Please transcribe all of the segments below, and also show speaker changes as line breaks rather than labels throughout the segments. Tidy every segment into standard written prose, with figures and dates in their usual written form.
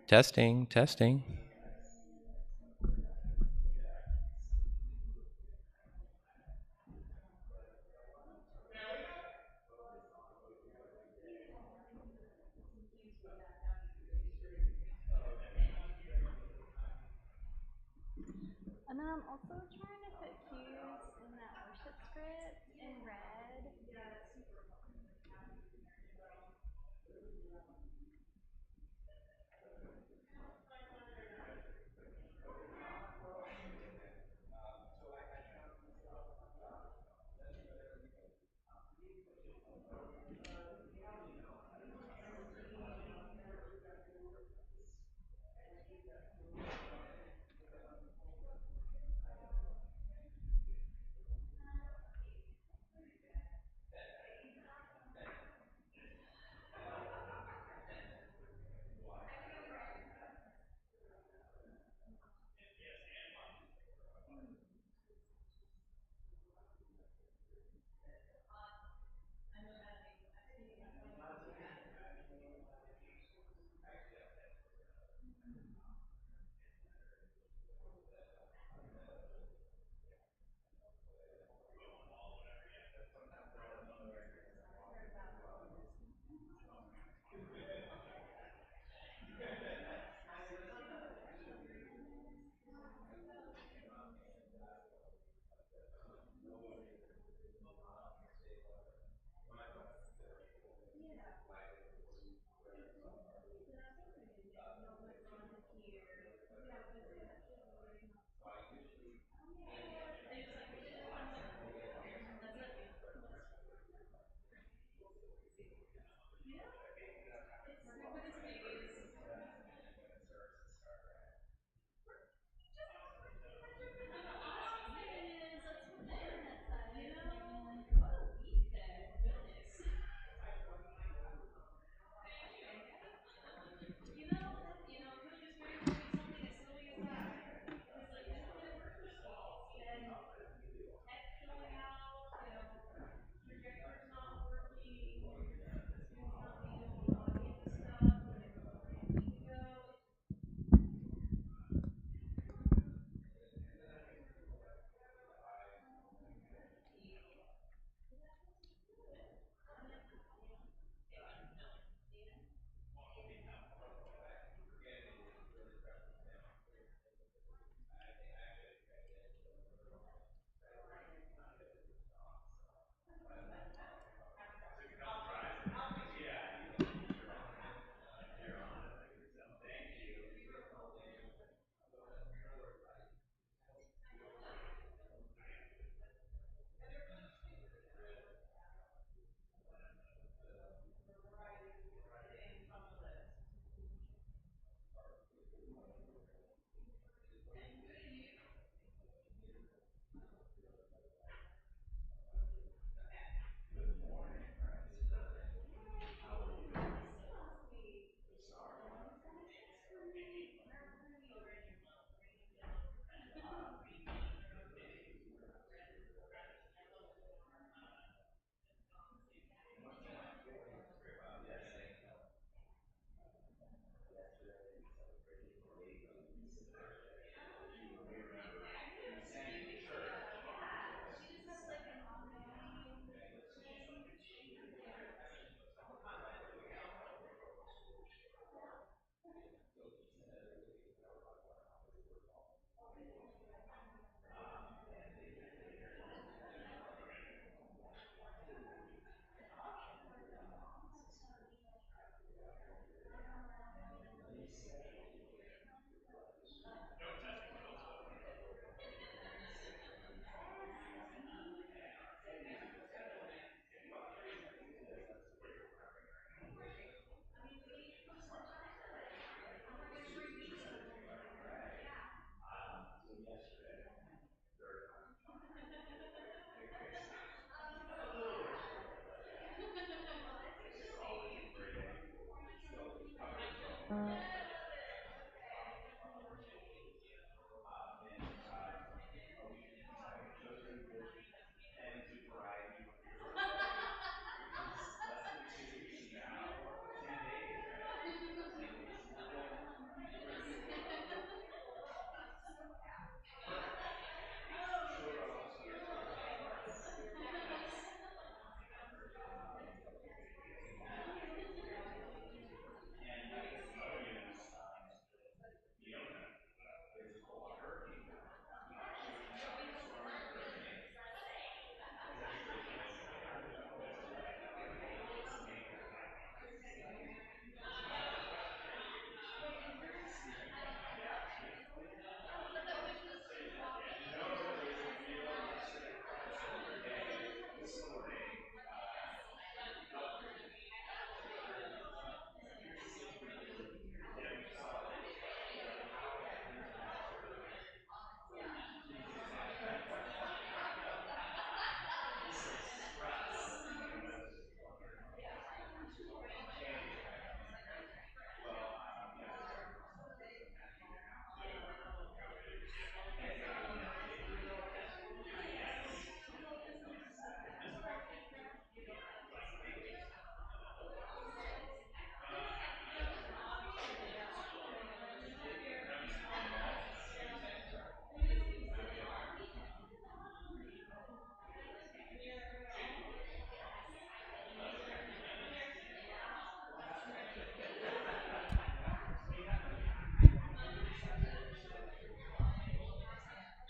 Testing, testing.
And then I'm also trying to put cues in that worship script in red.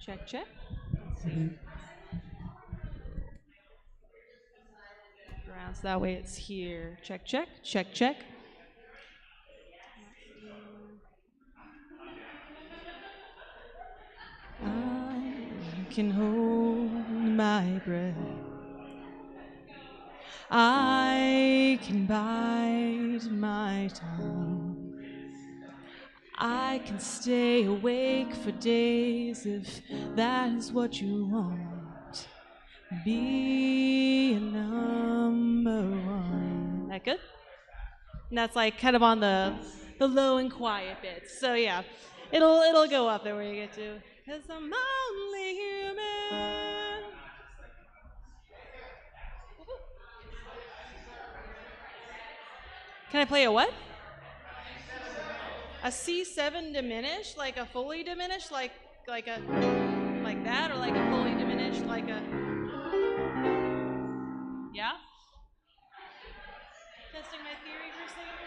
Check, check. Let's see. Around so that way it's here. Check, check, check, check. I can hold my breath. I can bite my tongue. I can stay awake for days if that is what you want. Be a number one. That good? And that's like kind of on the low and quiet bits. So yeah, it'll go up there where you get to. 'Cause I'm only human. Can I play a what? A C7 diminished, like a fully diminished, like a like that, or like a fully diminished, like a yeah. Testing my theory for a second.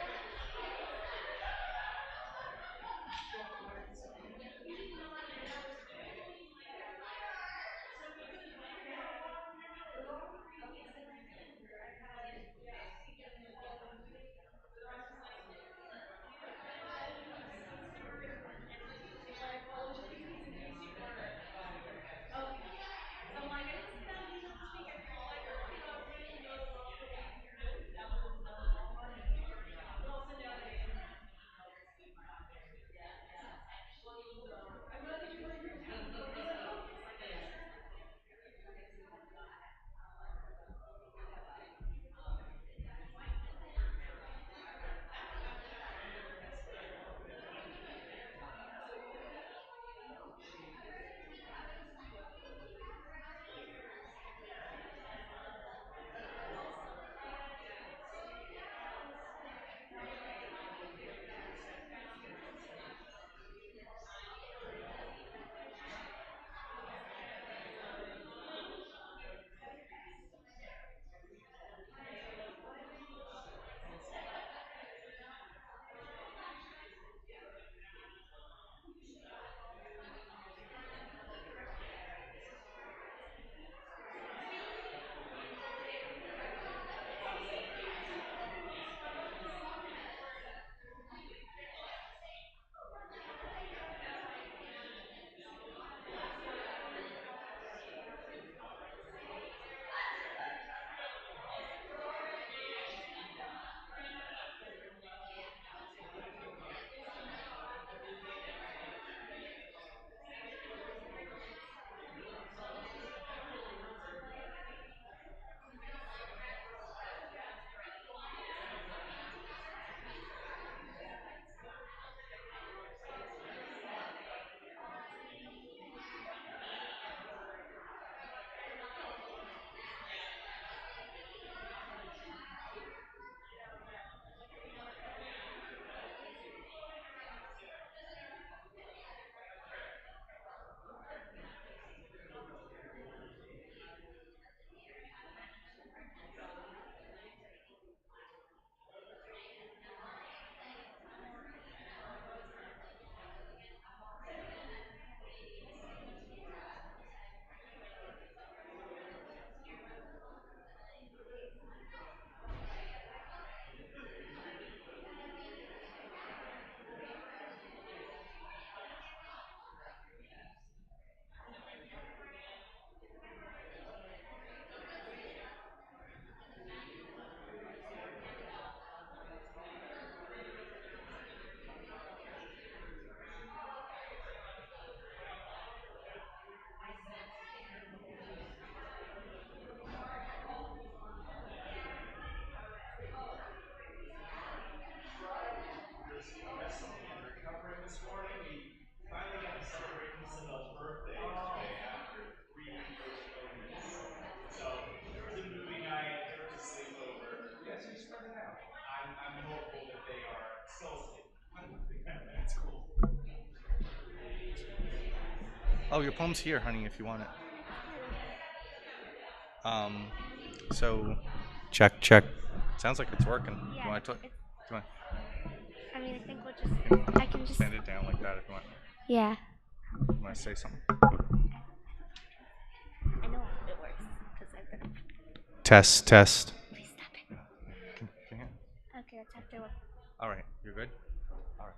Oh, your poem's here, honey, if you want it. Um, so, check, check. Sounds like it's working. Do you
Yeah,
want to? Do
it's.
you want?
I mean, I think we'll
You
just.
can
I can just.
bend it down like that if you want.
Yeah.
You want to say something? Test, test.
Please stop it. Okay, let's have to.
All right, you're good? All right.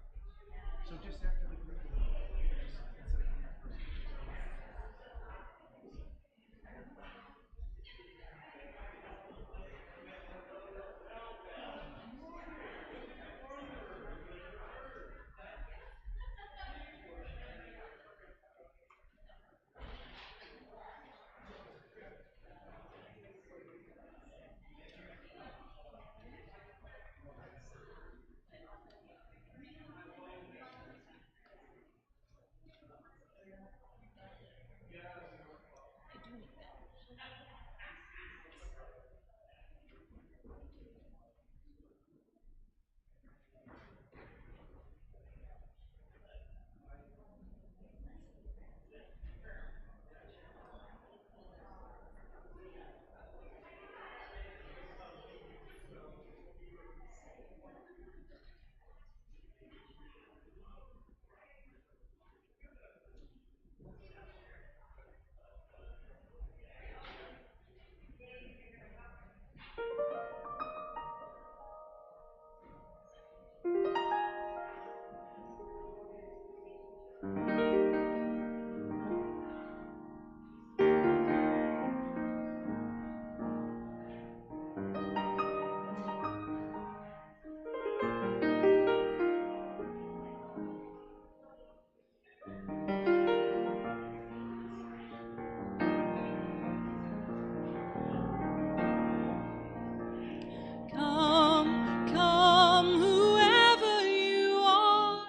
Come, come, whoever you are,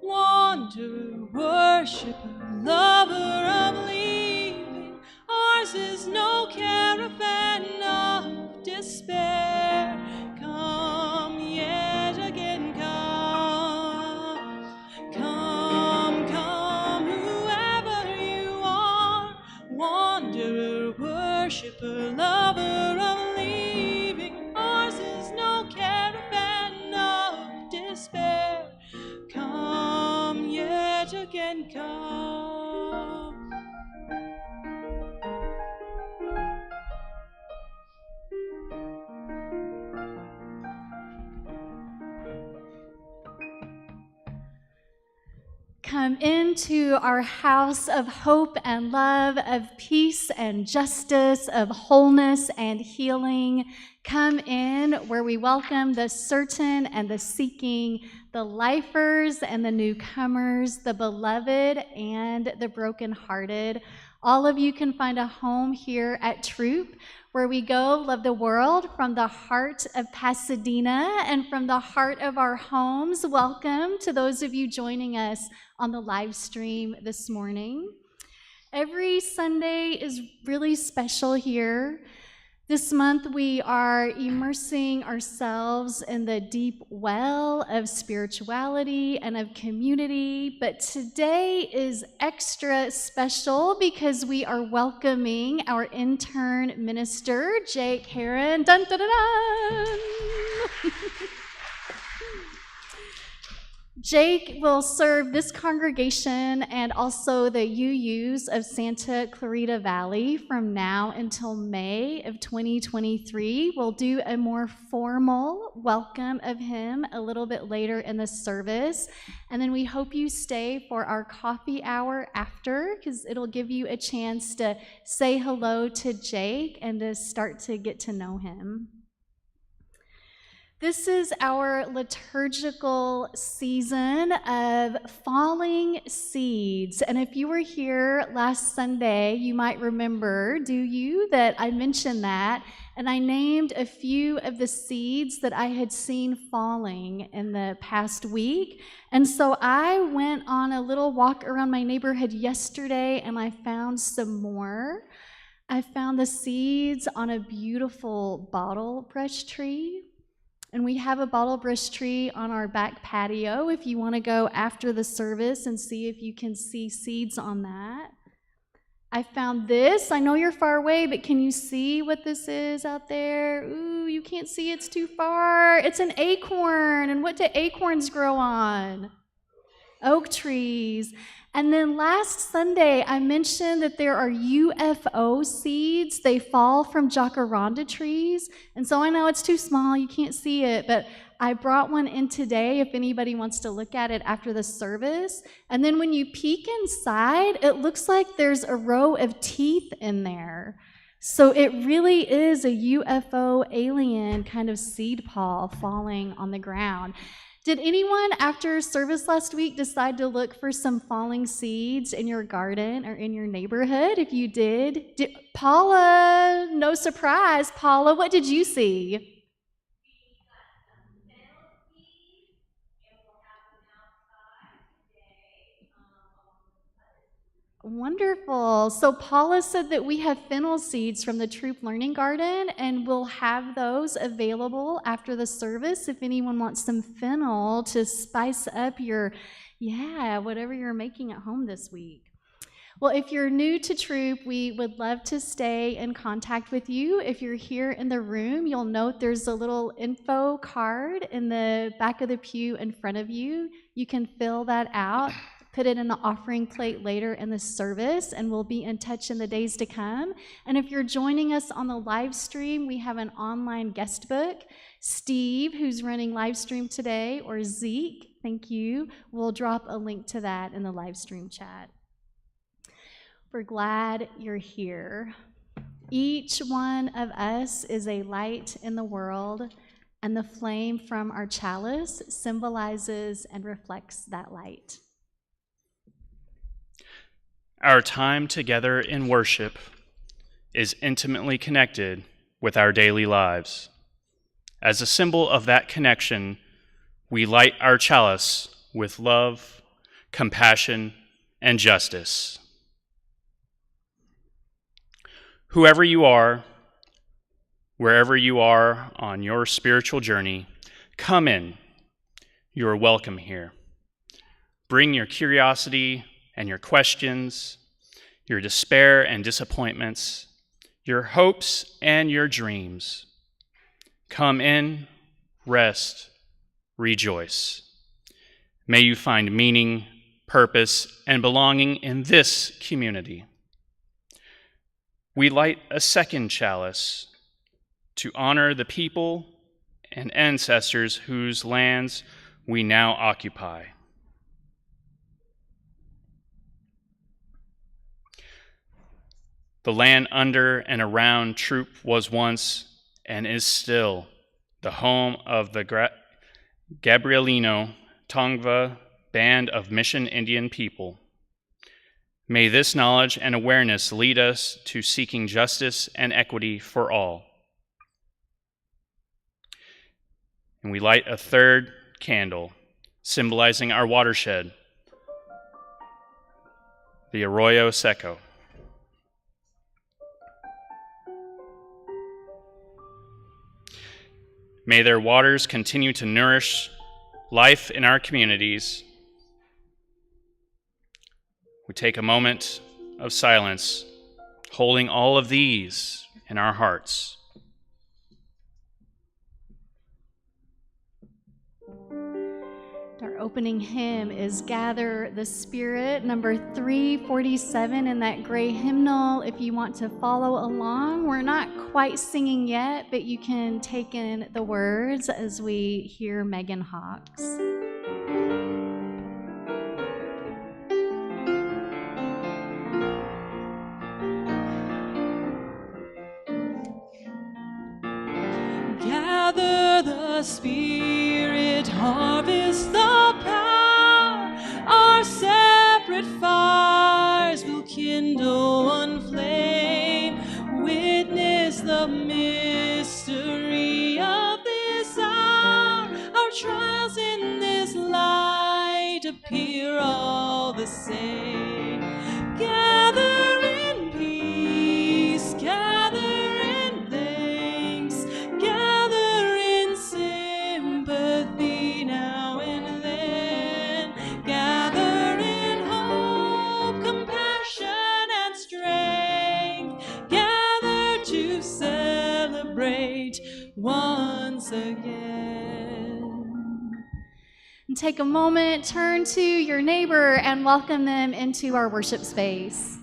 wanderer, worshiper, lover of leaving. Ours is no caravan of despair. Come yet again, come. Come, come, whoever you are, wanderer, worshiper, lover of leaving. Ours is no caravan of despair. Come yet again, come.
Come into our house of hope and love, of peace and justice, of wholeness and healing. Come in where we welcome the certain and the seeking, the lifers and the newcomers, the beloved and the brokenhearted. All of you can find a home here at Throop, where we go love the world from the heart of Pasadena and from the heart of our homes. Welcome to those of you joining us on the live stream this morning. Every Sunday is really special here. This month we are immersing ourselves in the deep well of spirituality and of community, but today is extra special because we are welcoming our intern minister, Jake Heron. Dun, dun, dun, dun. Jake will serve this congregation and also the UUs of Santa Clarita Valley from now until May of 2023. We'll do a more formal welcome of him a little bit later in the service. And then we hope you stay for our coffee hour after, because it'll give you a chance to say hello to Jake and to start to get to know him. This is our liturgical season of falling seeds. And if you were here last Sunday, you might remember, do you, that I mentioned that, and I named a few of the seeds that I had seen falling in the past week. And so I went on a little walk around my neighborhood yesterday, and I found some more. I found the seeds on a beautiful bottle brush tree. And we have a bottle brush tree on our back patio if you want to go after the service and see if you can see seeds on that. I found this. I know you're far away, but can you see what this is out there? Ooh, you can't see, it's too far. It's an acorn. And what do acorns grow on? Oak trees. And then last Sunday, I mentioned that there are UFO seeds. They fall from jacaranda trees. And so I know it's too small, you can't see it, but I brought one in today if anybody wants to look at it after the service. And then when you peek inside, it looks like there's a row of teeth in there. So it really is a UFO alien kind of seed pod falling on the ground. Did anyone after service last week decide to look for some falling seeds in your garden or in your neighborhood? If you did, Paula, no surprise, Paula, what did you see? Wonderful. So Paula said that we have fennel seeds from the Throop Learning Garden, and we'll have those available after the service if anyone wants some fennel to spice up your, whatever you're making at home this week. Well, if you're new to Throop, we would love to stay in contact with you. If you're here in the room, you'll note there's a little info card in the back of the pew in front of you. You can fill that out, put it in the offering plate later in the service, and we'll be in touch in the days to come. And if you're joining us on the live stream, we have an online guest book. Steve, who's running live stream today, or Zeke, thank you, we'll drop a link to that in the live stream chat. We're glad you're here. Each one of us is a light in the world, and the flame from our chalice symbolizes and reflects that light.
Our time together in worship is intimately connected with our daily lives. As a symbol of that connection, we light our chalice with love, compassion, and justice. Whoever you are, wherever you are on your spiritual journey, come in. You are welcome here. Bring your curiosity and your questions, your despair and disappointments, your hopes and your dreams. Come in, rest, rejoice. May you find meaning, purpose, and belonging in this community. We light a second chalice to honor the people and ancestors whose lands we now occupy. The land under and around Throop was once and is still the home of the Gabrielino Tongva Band of Mission Indian people. May this knowledge and awareness lead us to seeking justice and equity for all. And we light a third candle, symbolizing our watershed, the Arroyo Seco. May their waters continue to nourish life in our communities. We take a moment of silence, holding all of these in our hearts.
Our opening hymn is Gather the Spirit, number 347 in that gray hymnal. If you want to follow along, we're not quite singing yet, but you can take in the words as we hear Megan Hawks.
Gather the Spirit, harvest the power. Our separate fires will kindle one flame. Witness the mystery of this hour. Our trials in this light appear all the same. Gather in peace, gather in thanks, gather in sympathy now and then, gather in hope, compassion, and strength, gather to celebrate once again.
And take a moment, turn to your neighbor, and welcome them into our worship space.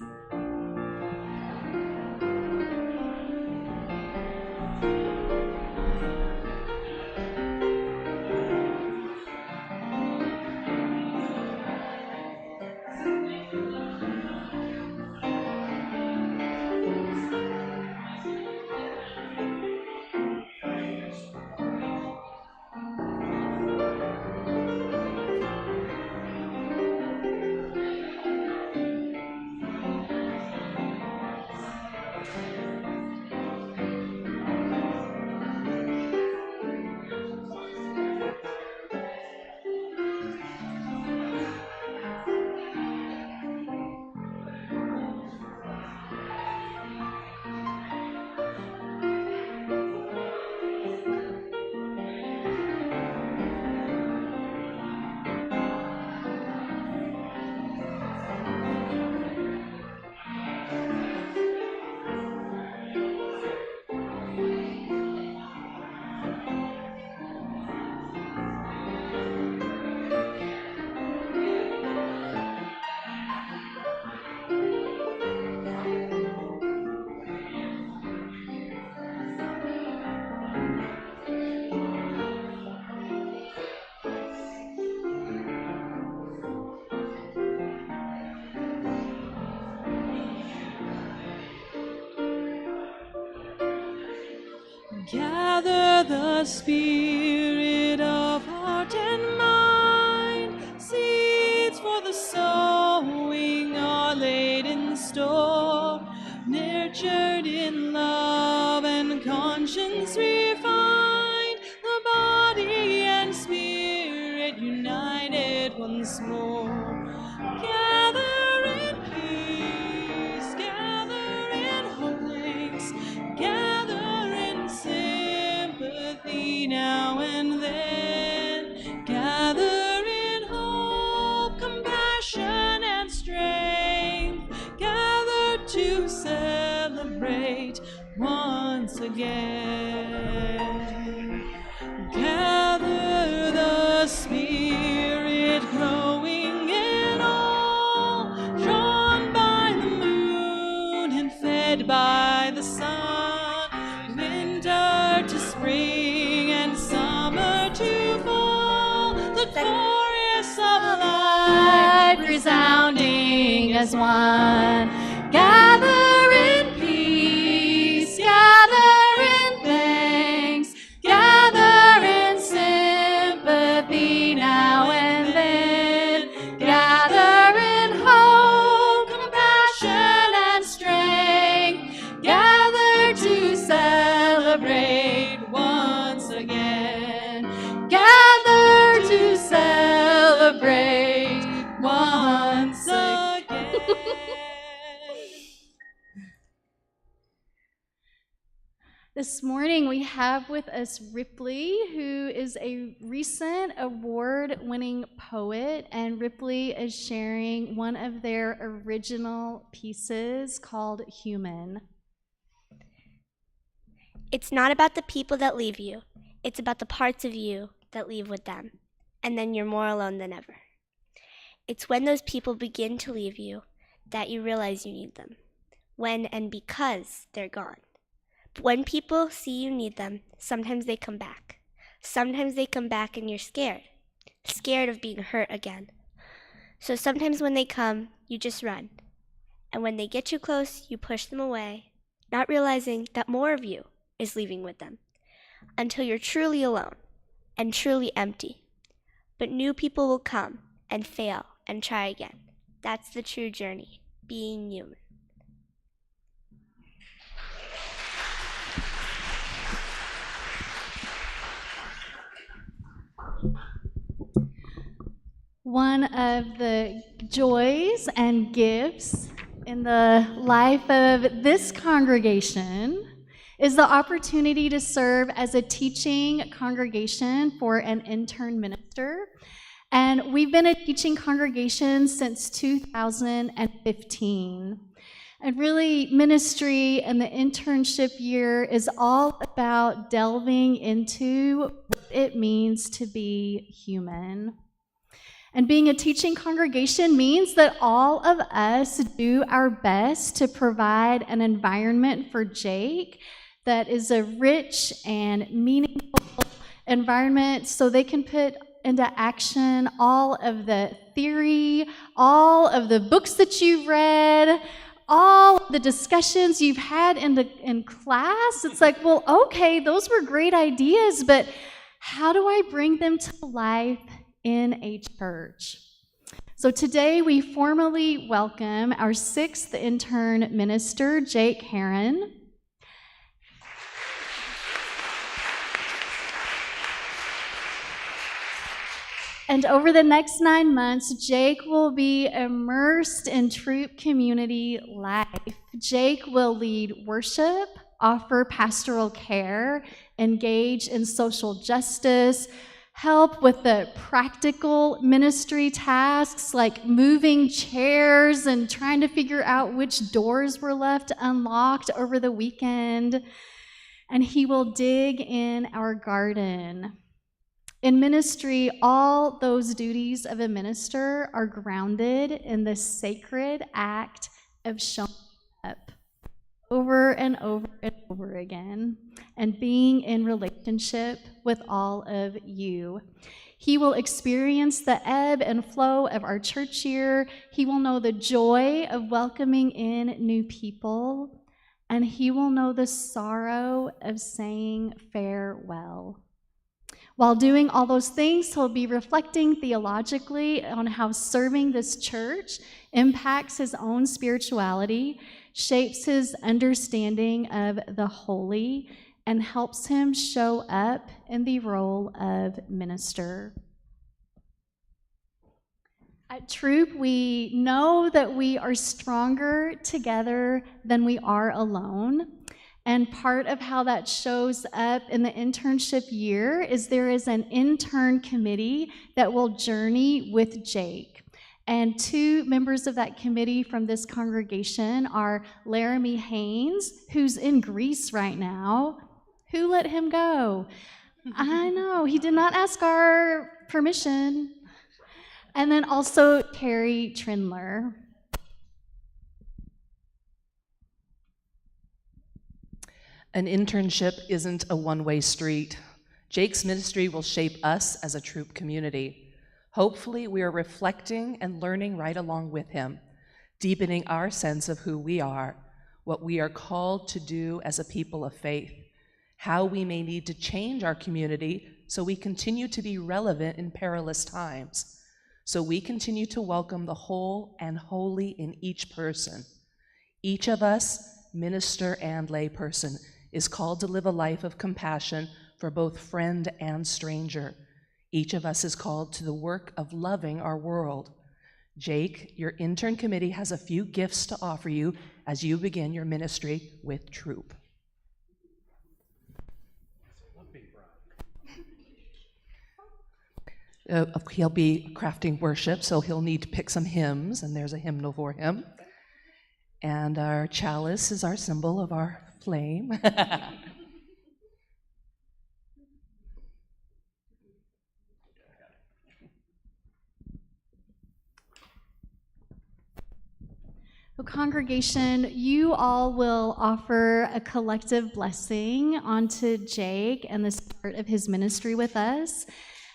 Gather the spirit of heart and mind. Seeds for the sowing are laid in store, nurtured in love and conscience refined. The body and spirit united once more. Gather in peace, gather in hope, thanks, gather in sympathy now and then, gather in hope, compassion and strength, gather to celebrate once again. Gather the spirit growing in all, drawn by the moon and fed by the sun, winter to spring and summer to fall, the chorus of life
Resounding as one. Gather in peace, gather in thanks, gather in sympathy now and then, gather in hope, compassion and strength, gather to celebrate once again, gather to celebrate once again. This morning we have with us Ripley, who is a recent award-winning poet, and Ripley is sharing one of their original pieces called Human.
It's not about the people that leave you. It's about the parts of you that leave with them, and then you're more alone than ever. It's when those people begin to leave you that you realize you need them, when and because they're gone. But when people see you need them, sometimes they come back. Sometimes they come back and you're scared of being hurt again. So sometimes when they come, you just run. And when they get you close, you push them away, not realizing that more of you is leaving with them, until you're truly alone and truly empty. But new people will come and fail and try again. That's the true journey, being human.
One of the joys and gifts in the life of this congregation is the opportunity to serve as a teaching congregation for an intern minister. And we've been a teaching congregation since 2015. And really, ministry and the internship year is all about delving into what it means to be human. And being a teaching congregation means that all of us do our best to provide an environment for Jake that is a rich and meaningful environment so they can put into action all of the theory, all of the books that you've read, all of the discussions you've had in class. It's like, well, okay, those were great ideas, but how do I bring them to life in a church? So today we formally welcome our 6th intern minister, Jake Heron. And over the next 9 months, Jake will be immersed in Throop community life. Jake will lead worship, offer pastoral care, engage in social justice, help with the practical ministry tasks like moving chairs and trying to figure out which doors were left unlocked over the weekend. And he will dig in our garden. In ministry, all those duties of a minister are grounded in the sacred act of showing up over and over and over again and being in relationship with all of you. He will experience the ebb and flow of our church year. He will know the joy of welcoming in new people, and he will know the sorrow of saying farewell. While doing all those things, he'll be reflecting theologically on how serving this church impacts his own spirituality, shapes his understanding of the holy, and helps him show up in the role of minister. At Throop, we know that we are stronger together than we are alone. And part of how that shows up in the internship year is there is an intern committee that will journey with Jake. And 2 members of that committee from this congregation are Laramie Haynes, who's in Greece right now. Who let him go? I know, he did not ask our permission. And then also Terry Trindler.
An internship isn't a one-way street. Jake's ministry will shape us as a Throop community. Hopefully, we are reflecting and learning right along with him, deepening our sense of who we are, what we are called to do as a people of faith, how we may need to change our community so we continue to be relevant in perilous times, so we continue to welcome the whole and holy in each person. Each of us, minister and layperson, is called to live a life of compassion for both friend and stranger. Each of us is called to the work of loving our world. Jake, your intern committee has a few gifts to offer you as you begin your ministry with Throop. He'll be crafting worship, so he'll need to pick some hymns, and there's a hymnal for him. And our chalice is our symbol of our flame.
So congregation, you all will offer a collective blessing onto Jake and the start of his ministry with us.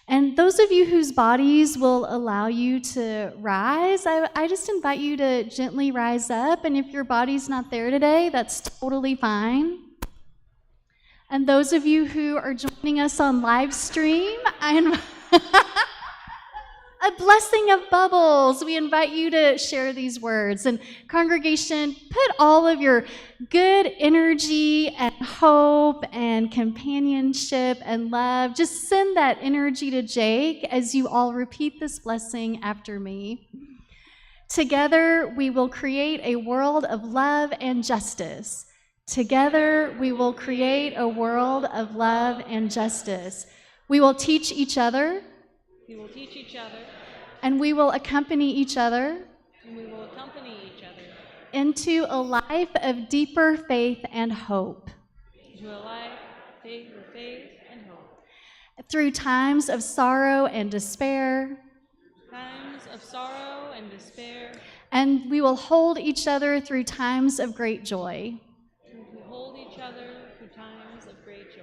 And those of you whose bodies will allow you to rise, I just invite you to gently rise up. And if your body's not there today, that's totally fine. And those of you who are joining us on live stream, a blessing of bubbles. We invite you to share these words. And congregation, put all of your good energy and hope and companionship and love. Just send that energy to Jake as you all repeat this blessing after me. Together, we will create a world of love and justice. Together, we will create a world of love and justice. We will teach each other.
We will teach each other.
And we will accompany each other.
And we will accompany each other.
Into a life of deeper faith and hope.
Into a life of faith and hope.
Through times of sorrow and despair.
Times of sorrow and despair.
And we will hold each other through times of great joy.
We hold each other through times of great joy.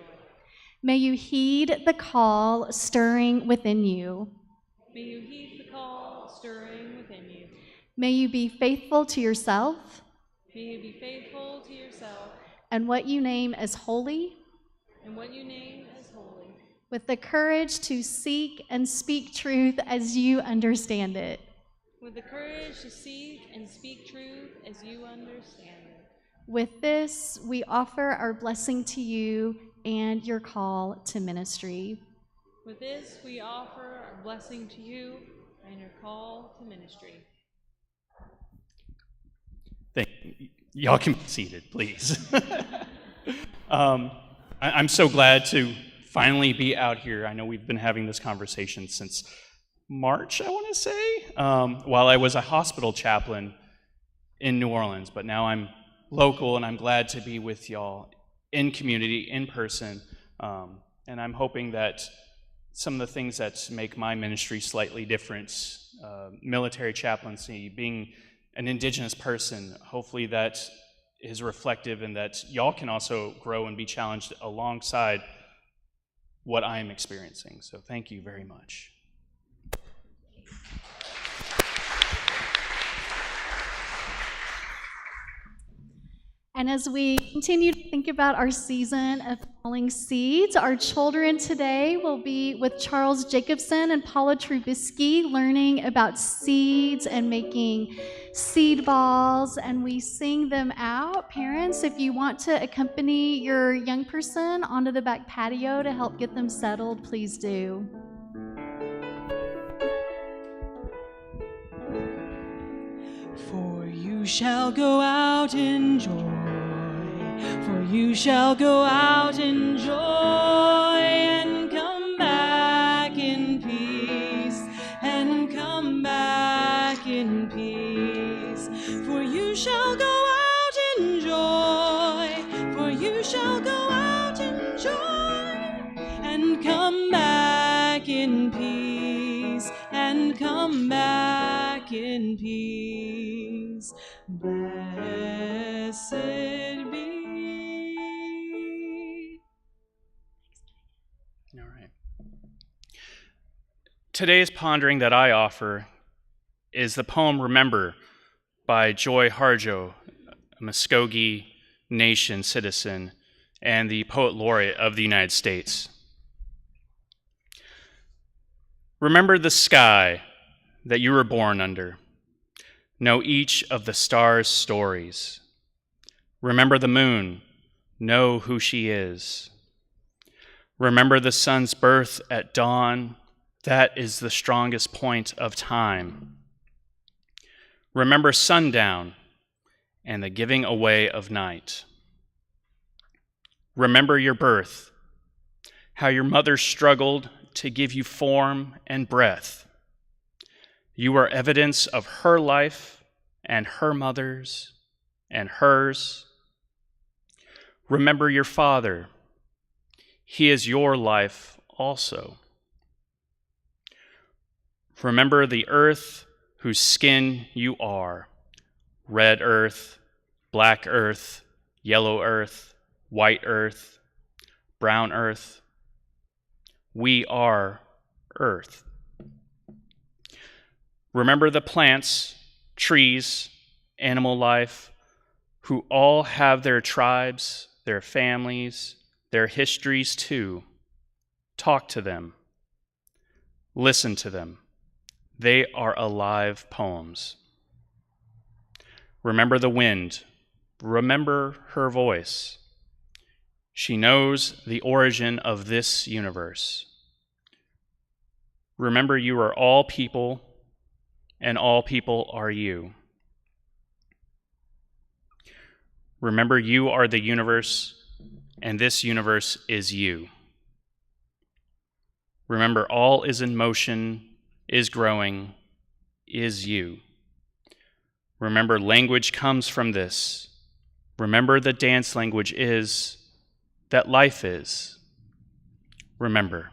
May you heed the call stirring within you.
May you heed the call stirring within you.
May you be faithful to yourself
May you be faithful to yourself
and what you name as holy,
and what you name as holy,
with the courage to seek and speak truth as you understand it.
with the courage to seek and speak truth as you understand it.
With this, we offer our blessing to you and your call to ministry.
With this, we offer our blessing to you and your call to ministry.
Y'all can be seated, please. I'm so glad to finally be out here. I know we've been having this conversation since March, I want to say, while I was a hospital chaplain in New Orleans, but now I'm local and I'm glad to be with y'all in community, in person, and I'm hoping that some of the things that make my ministry slightly different, military chaplaincy, being an indigenous person, hopefully that is reflective and that y'all can also grow and be challenged alongside what I am experiencing. So thank you very much.
And as we continue to think about our season of falling seeds, our children today will be with Charles Jacobson and Paula Trubisky, learning about seeds and making seed balls, and we sing them out. Parents, if you want to accompany your young person onto the back patio to help get them settled, please do.
For you shall go out in joy, for you shall go out in joy and come back in peace, and come back in peace. For you shall go out in joy, for you shall go out in joy and come back in peace, and come back in peace. Blessed be.
All right. Today's pondering that I offer is the poem Remember by Joy Harjo, a Muskogee Nation citizen and the Poet Laureate of the United States. Remember the sky that you were born under. Know each of the stars' stories. Remember the moon. Know who she is. Remember the sun's birth at dawn. That is the strongest point of time. Remember sundown and the giving away of night. Remember your birth, how your mother struggled to give you form and breath. You are evidence of her life and her mother's and hers. Remember your father. He is your life also. Remember the earth whose skin you are. Red earth, black earth, yellow earth, white earth, brown earth. We are earth. Remember the plants, trees, animal life, who all have their tribes, their families, their histories too. Talk to them. Listen to them. They are alive poems. Remember the wind. Remember her voice. She knows the origin of this universe. Remember you are all people, and all people are you. Remember you are the universe, and this universe is you. Remember all is in motion, is growing, is you. Remember language comes from this. Remember the dance language is that life is. Remember.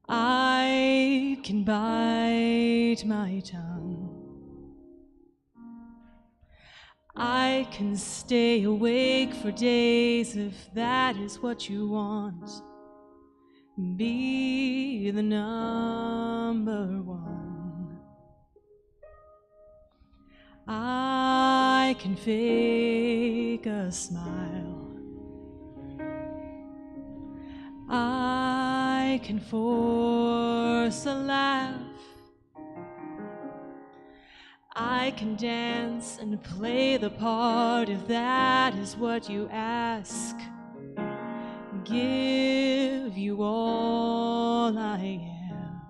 I can bite my tongue. I can stay awake for days if that is what you want. Be the number one. I can fake a smile. I can force a laugh. I can dance and play the part if that is what you ask. Give you all I am.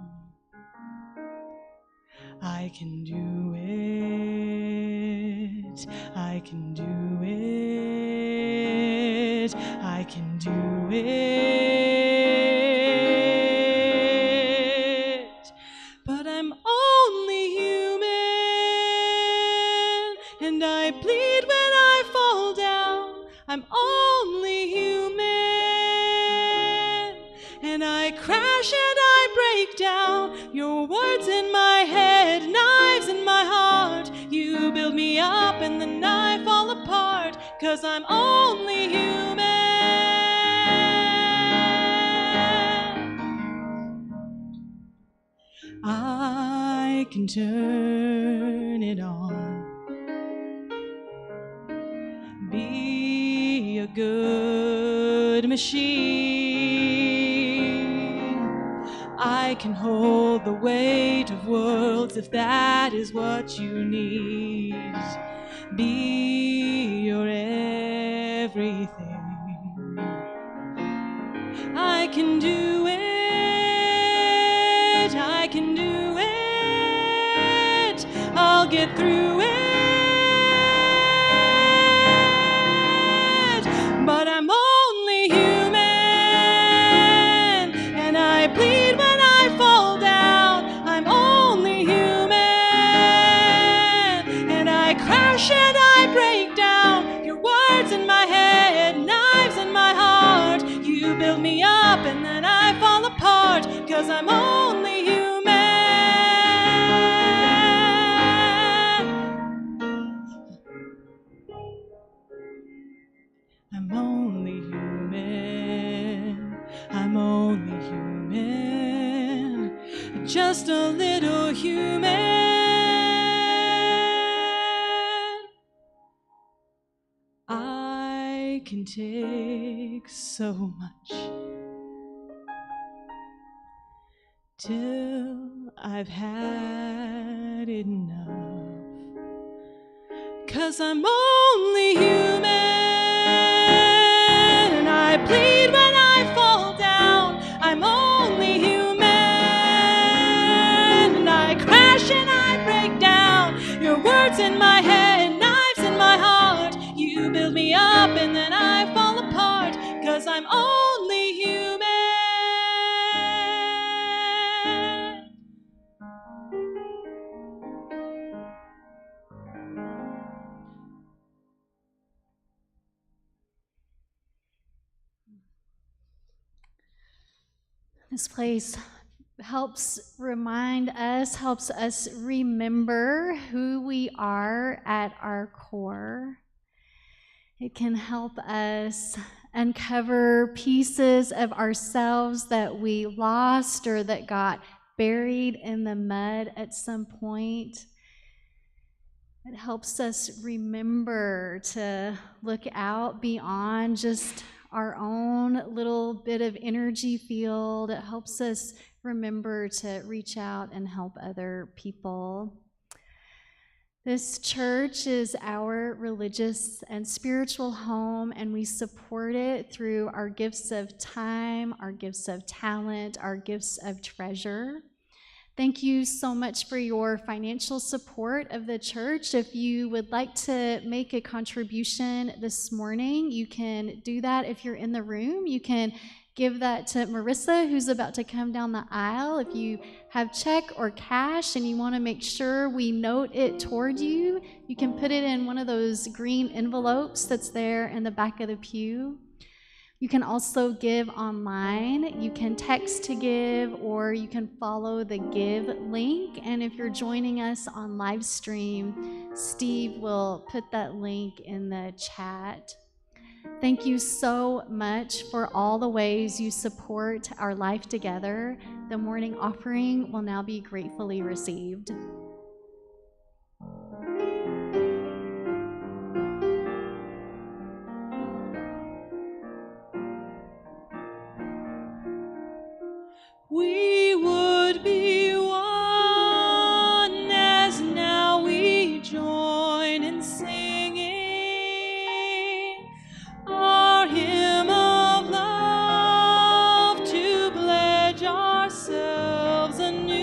I can do it. I can do it. I can do it. But I'm only human, and I bleed when I fall down. I'm only human, and I crash and I break down. Your words in my head, knives in my heart. You build me up and then I fall apart, 'cause I'm only human. I can turn it on, be a good machine. I can hold the weight of worlds if that is what you need. Be your everything. I can do it. I can do it. I'll get through it. But I'm only human, and I bleed when I fall down. I'm only human, and I crash and I break down. Your words in my head, knives in my heart. You build me up and then I fall apart, 'cause I'm only human. I'm only human. I'm only human. Just a little human. I can take so much till I've had enough, 'cause I'm only human, and I bleed when I fall down. I'm only human, and I crash and I break down. Your words in my head, knives in my heart. You build me up and then I fall apart, 'cause I'm only human.
This place helps us remember who we are at our core. It can help us uncover pieces of ourselves that we lost or that got buried in the mud at some point. It helps us remember to look out beyond just our own little bit of energy field. It helps us remember to reach out and help other people. This church is our religious and spiritual home, and we support it through our gifts of time, our gifts of talent, our gifts of treasure. Thank you so much for your financial support of the church. If you would like to make a contribution this morning, you can do that. If you're in the room, you can give that to Marissa, who's about to come down the aisle. If you have check or cash and you want to make sure we note it toward you, you can put it in one of those green envelopes that's there in the back of the pew. You can also give online. You can text to give, or you can follow the give link. And if you're joining us on live stream, Steve will put that link in the chat. Thank you so much for all the ways you support our life together. The morning offering will now be gratefully received.
We would be one as now we join in singing our hymn of love to pledge ourselves anew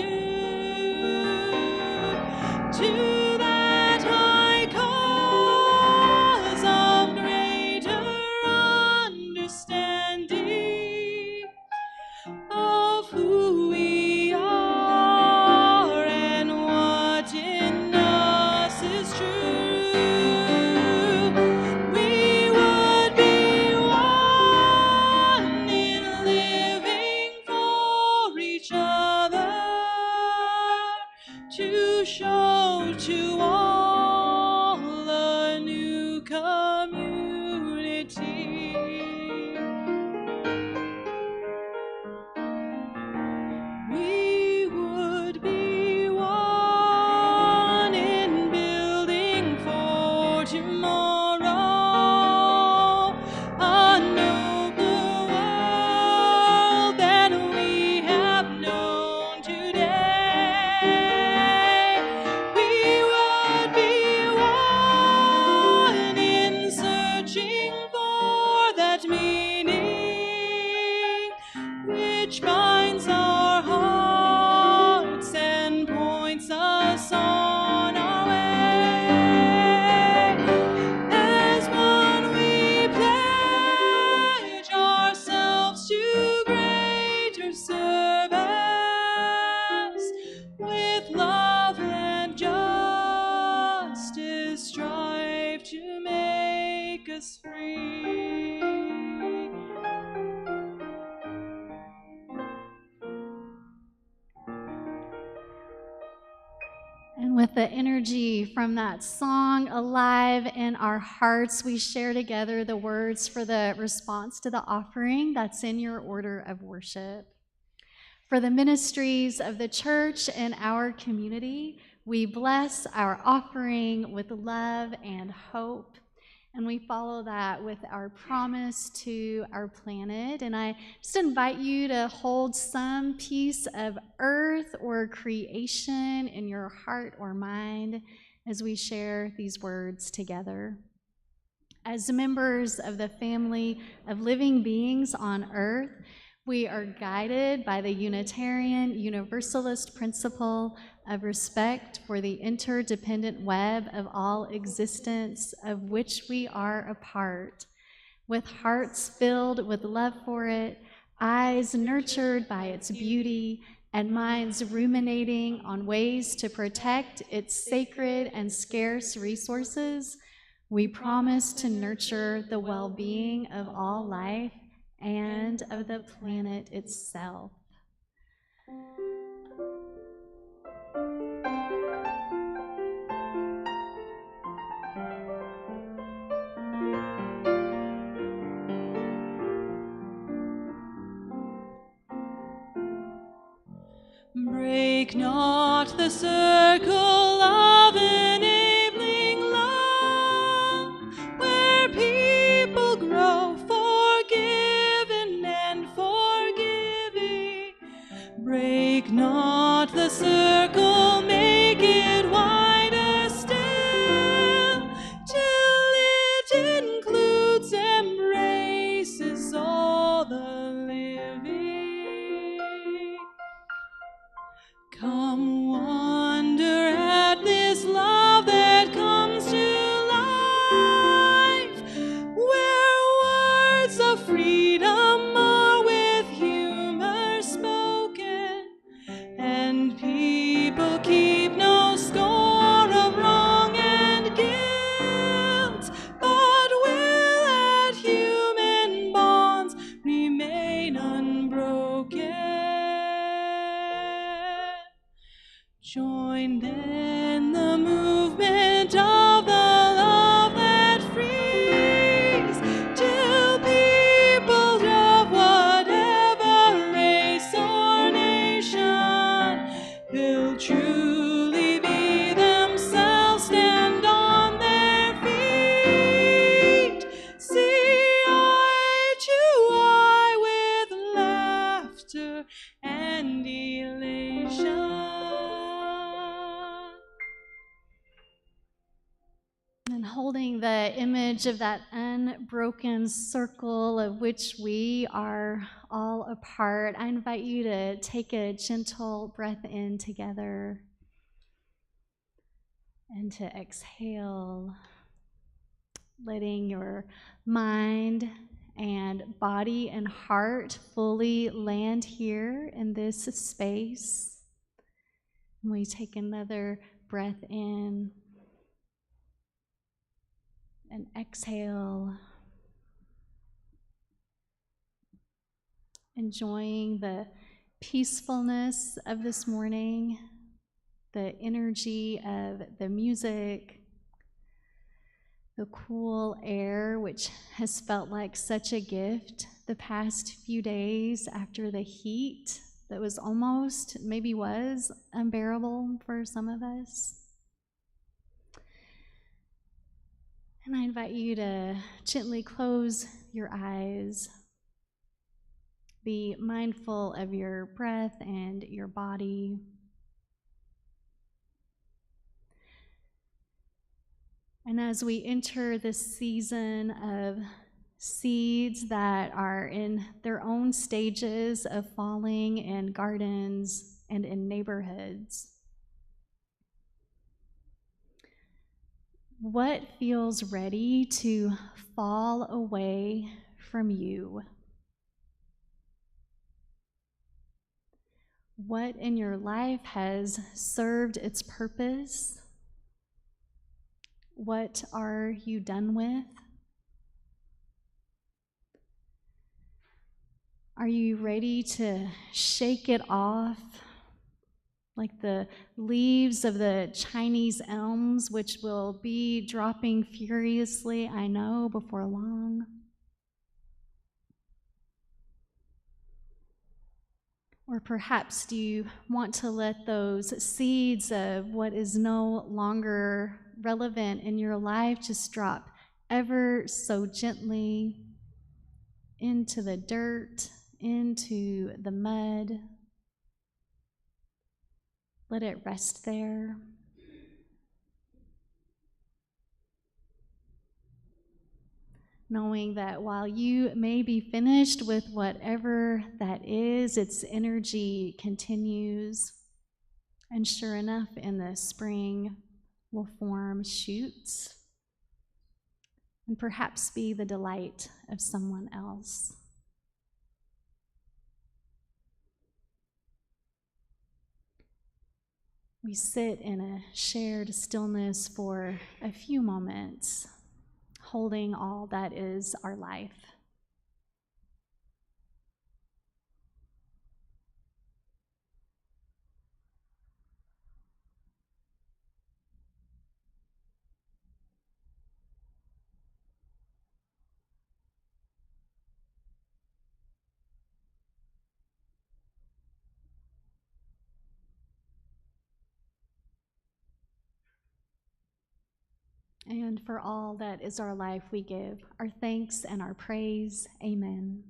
to that high cause of greater understanding of who we are and what in us is true. We would be one in living for each other to show to all a new community. We would be one in building for tomorrow, a nobler world than we have known today. We would be one in searching for that meaning which binds our hearts and points us on our way. As one we pledge ourselves to greater service, with love and justice strive to make us free.
And with the energy from that song alive in our hearts, we share together the words for the response to the offering that's in your order of worship. For the ministries of the church and our community, we bless our offering with love and hope. And we follow that with our promise to our planet. And I just invite you to hold some piece of earth or creation in your heart or mind as we share these words together. As members of the family of living beings on earth, we are guided by the Unitarian Universalist principle of respect for the interdependent web of all existence of which we are a part, with hearts filled with love for it, eyes nurtured by its beauty, and minds ruminating on ways to protect its sacred and scarce resources. We promise to nurture the well-being of all life and of the planet itself.
Break not the circle of enabling love, where people grow forgiven and forgiving. Break not the circle, make it wider still, till it includes, embraces all the living. Come wonder at this love that comes to life, where words of freedom are with humor spoken, and people Join then the movement of the love that frees, till peoples of whatever race or nation will truly be themselves, stand on their feet, see eye to eye with laughter and elation.
And holding the image of that unbroken circle of which we are all a part, I invite you to take a gentle breath in together and to exhale, letting your mind and body and heart fully land here in this space. And we take another breath in and exhale, enjoying the peacefulness of this morning, the energy of the music, the cool air, which has felt like such a gift the past few days after the heat that was almost, maybe was, unbearable for some of us. And I invite you to gently close your eyes. Be mindful of your breath and your body. And as we enter this season of seeds that are in their own stages of falling in gardens and in neighborhoods, what feels ready to fall away from you? What in your life has served its purpose? What are you done with? Are you ready to shake it off? Like the leaves of the Chinese elms, which will be dropping furiously, I know, before long. Or perhaps do you want to let those seeds of what is no longer relevant in your life just drop ever so gently into the dirt, into the mud? Let it rest there. Knowing that while you may be finished with whatever that is, its energy continues. And sure enough, in the spring will form shoots and perhaps be the delight of someone else. We sit in a shared stillness for a few moments, holding all that is our life. And for all that is our life, we give our thanks and our praise. Amen.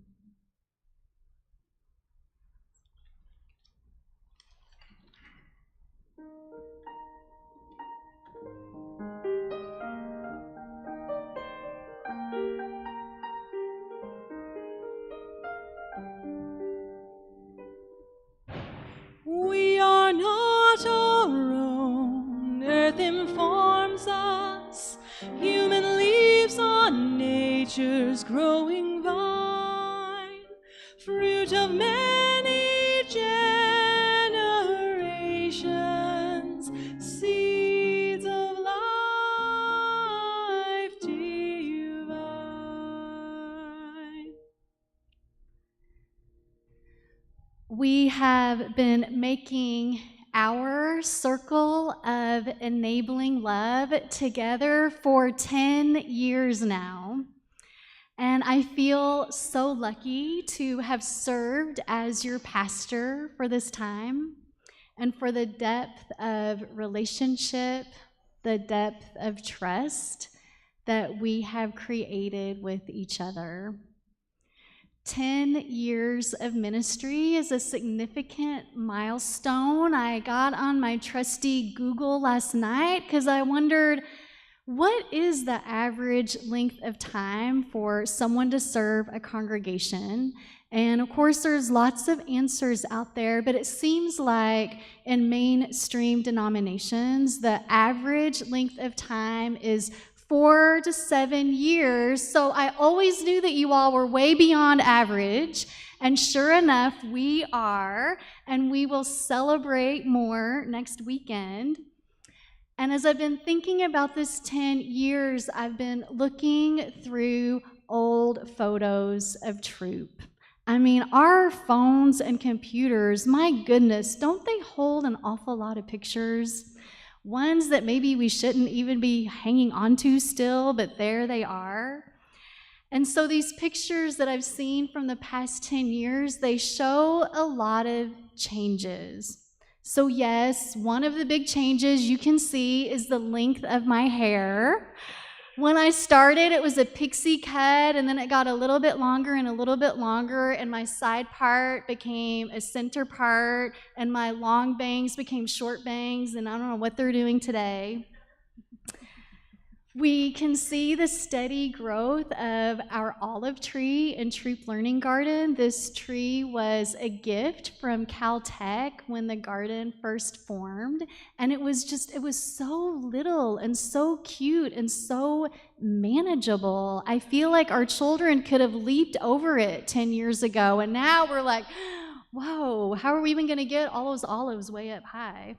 We are not our own, earth informs us, human leaves on nature's growing vine, fruit of many generations, seeds of life divine.
We have been making our circle of enabling love together for 10 years now. And I feel so lucky to have served as your pastor for this time, and for the depth of relationship, the depth of trust that we have created with each other. 10 years of ministry is a significant milestone. I got on my trusty Google last night because I wondered, what is the average length of time for someone to serve a congregation? And of course, there's lots of answers out there, but it seems like in mainstream denominations, the average length of time is 4 to 7 years. So I always knew that you all were way beyond average. And sure enough, we are, and we will celebrate more next weekend. And as I've been thinking about this 10 years, I've been looking through old photos of Throop. I mean, our phones and computers, my goodness, don't they hold an awful lot of pictures? Ones that maybe we shouldn't even be hanging on to still, but there they are. And so these pictures that I've seen from the past 10 years, they show a lot of changes. So yes, one of the big changes you can see is the length of my hair. When I started, it was a pixie cut, and then it got a little bit longer and a little bit longer, and my side part became a center part, and my long bangs became short bangs, and I don't know what they're doing today. We can see the steady growth of our olive tree in Throop Learning Garden. This tree was a gift from Caltech when the garden first formed, and it was so little and so cute and so manageable. I feel like our children could have leaped over it 10 years ago, and now we're like, whoa, how are we even going to get all those olives way up high?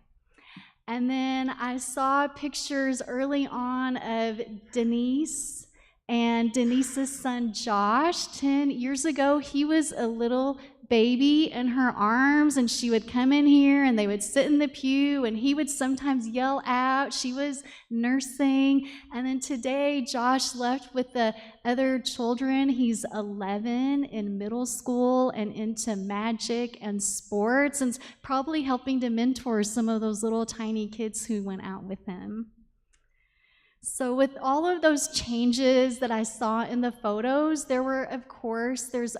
And then I saw pictures early on of Denise and Denise's son Josh. 10 years ago, he was a little baby in her arms, and she would come in here and they would sit in the pew, and he would sometimes yell out. She was nursing. And then today, Josh left with the other children. He's 11 in middle school and into magic and sports, and probably helping to mentor some of those little tiny kids who went out with him. So with all of those changes that I saw in the photos, there's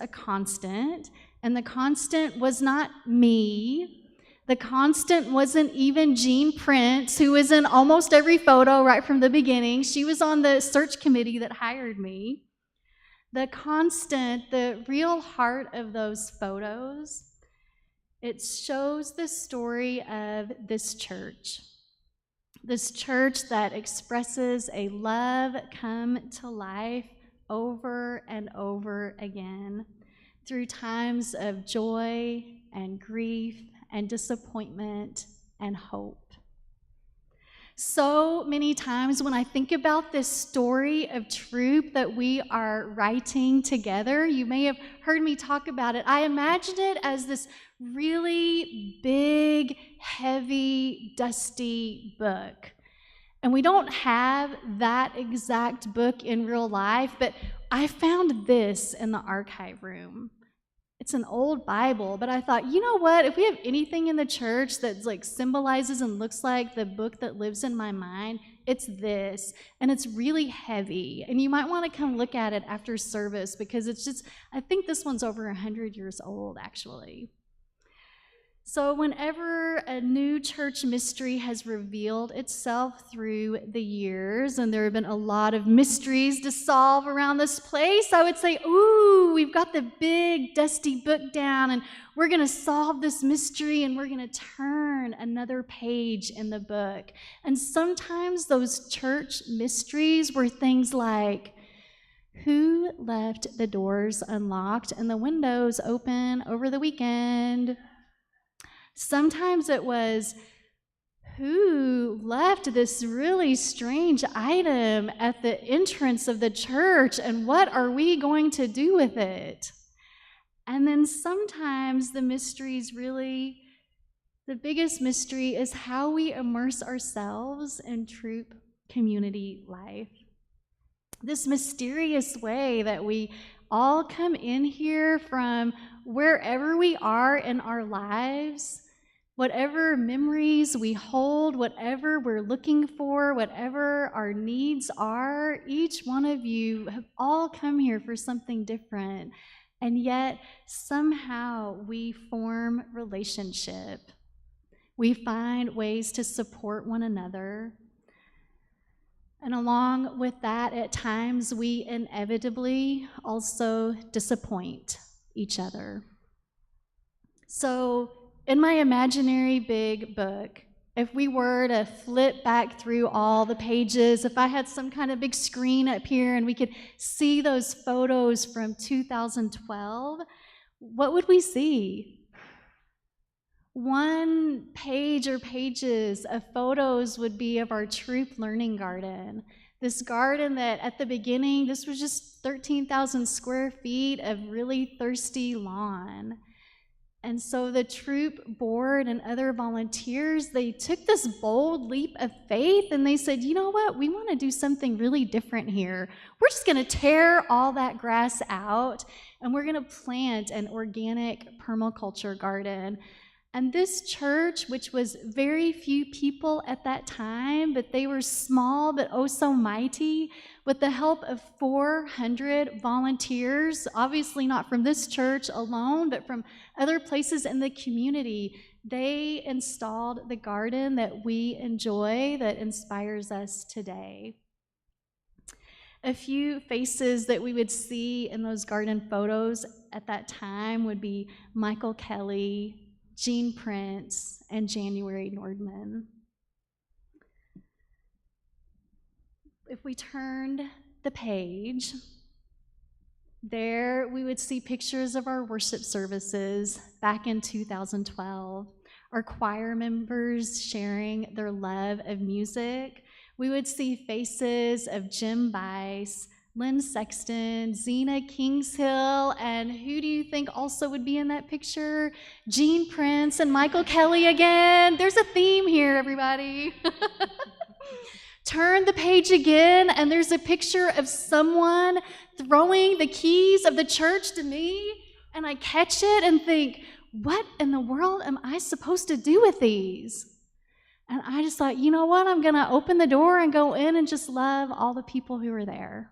a constant. And the constant was not me. The constant wasn't even Jean Prince, who was in almost every photo right from the beginning. She was on the search committee that hired me. The constant, the real heart of those photos, it shows the story of this church. This church that expresses a love come to life over and over again, through times of joy and grief and disappointment and hope. So many times when I think about this story of Throop that we are writing together, you may have heard me talk about it. I imagine it as this really big, heavy, dusty book. And we don't have that exact book in real life, but I found this in the archive room. It's an old Bible, but I thought, you know what? If we have anything in the church that like symbolizes and looks like the book that lives in my mind, it's this. And it's really heavy. And you might want to come look at it after service, because I think this one's over 100 years old, actually. So whenever a new church mystery has revealed itself through the years, and there have been a lot of mysteries to solve around this place, I would say, ooh, we've got the big dusty book down, and we're going to solve this mystery, and we're going to turn another page in the book. And sometimes those church mysteries were things like, who left the doors unlocked and the windows open over the weekend? Sometimes it was, who left this really strange item at the entrance of the church, and what are we going to do with it? And then sometimes the mysteries really The biggest mystery is how we immerse ourselves in Throop community life. This mysterious way that we all come in here from wherever we are in our lives, whatever memories we hold, whatever we're looking for, whatever our needs are, each one of you have all come here for something different. And yet, somehow, we form relationship. We find ways to support one another. And along with that, at times, we inevitably also disappoint each other. So, in my imaginary big book, if we were to flip back through all the pages, if I had some kind of big screen up here and we could see those photos from 2012, what would we see? One page or pages of photos would be of our Throop Learning Garden. This garden that at the beginning, this was just 13,000 square feet of really thirsty lawn. And so the Throop board and other volunteers, they took this bold leap of faith and they said, you know what, we want to do something really different here. We're just going to tear all that grass out and we're going to plant an organic permaculture garden. And this church, which was very few people at that time, but they were small but oh so mighty, with the help of 400 volunteers, obviously not from this church alone, but from other places in the community, they installed the garden that we enjoy, that inspires us today. A few faces that we would see in those garden photos at that time would be Michael Kelly, Gene Prince, and January Nordman. If we turned the page, there we would see pictures of our worship services back in 2012, our choir members sharing their love of music. We would see faces of Jim Bice, Lynn Sexton, Zena Kingshill, and who do you think also would be in that picture? Gene Prince and Michael Kelly again. There's a theme here, everybody. Turn the page again, and there's a picture of someone throwing the keys of the church to me, and I catch it and think, what in the world am I supposed to do with these? And I just thought, you know what? I'm going to open the door and go in and just love all the people who are there.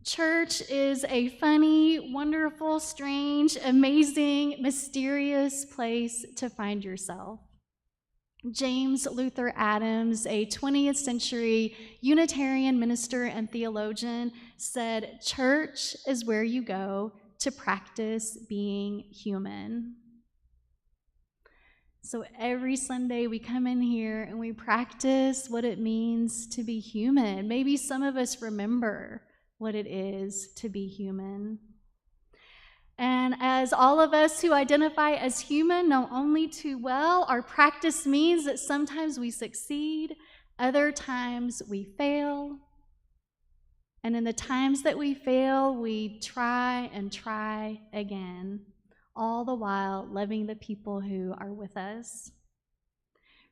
Church is a funny, wonderful, strange, amazing, mysterious place to find yourself. James Luther Adams, a 20th century Unitarian minister and theologian, said, "Church is where you go to practice being human." So every Sunday we come in here and we practice what it means to be human. Maybe some of us remember what it is to be human. And as all of us who identify as human know only too well, our practice means that sometimes we succeed, other times we fail. And in the times that we fail, we try and try again, all the while loving the people who are with us.